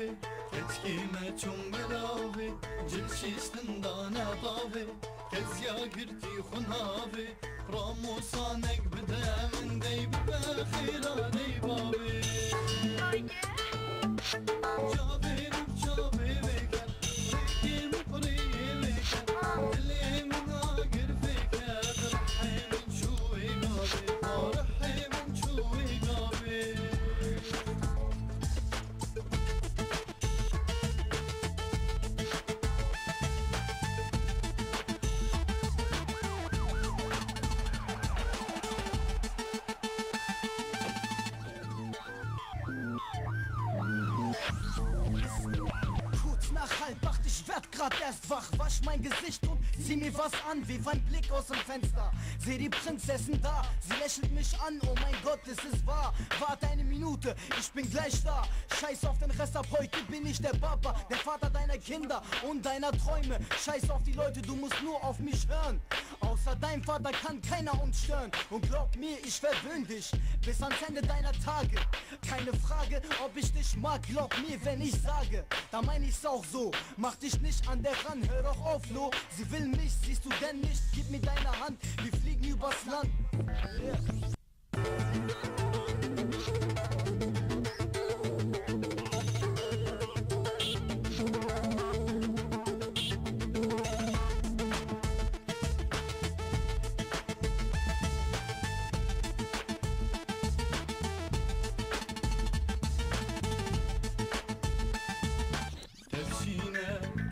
باوی کچکیمه چون بلاوی جلشیستن دانه طاوی کزیا گرتی خناوی راموسانک بده من دی بخیرا دی باوی جابیرم جابی بکن ریکیم قریه بکن دلی من آگر فکر رحی من چوی گابی رحی من چوی گابی Kurz nach halb acht, ich werd grad erst wach. Wasch mein Gesicht und zieh mir was an, wie ein Blick aus dem Fenster. Seh die Prinzessin da, sie lächelt mich an. Oh mein Gott, es ist wahr. Warte eine Minute, ich bin gleich da. Scheiß auf den Rest, ab heute bin ich der Papa, der Vater deiner Kinder und deiner Träume. Scheiß auf die Leute, du musst nur auf mich hören. Außer dein Vater kann keiner uns stören. Und glaub mir, ich verwöhn dich bis ans Ende deiner Tage. Keine Frage, ob ich dich mag, glaub mir, wenn ich sage, da mein ich's auch so. Mach dich nicht an der ran, hör doch auf, Lo. Sie will mich, siehst du denn nicht? Gib mir deine Hand, wir fliegen übers Land.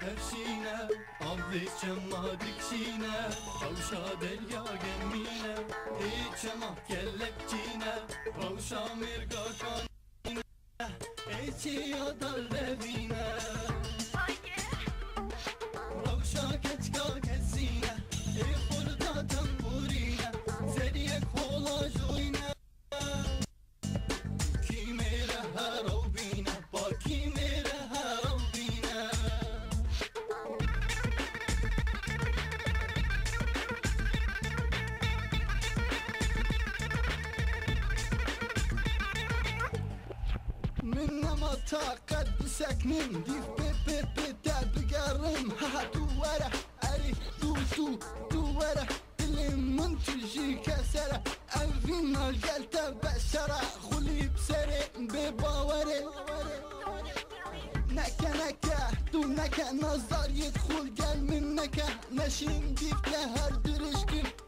تفشینه آبی چما دکشینه روشا دریا گمینه ای چما کلکچینه روشا مرگا کانینه ای چیا دل بینه روشا کچکا کسینه ای خوردا تنبورینه زریه کولا جوینه کی میره هرو بینه با کی میره هرو بینه من نما طاقت بسکنیم دیف به در بگرم ها دواره اری دواره دل من تجی کسره اوین الجلت بشره خلی بسره بباوره نکه تو نکه نظر يدخل قال من نکه نشین دیف لهر درشکن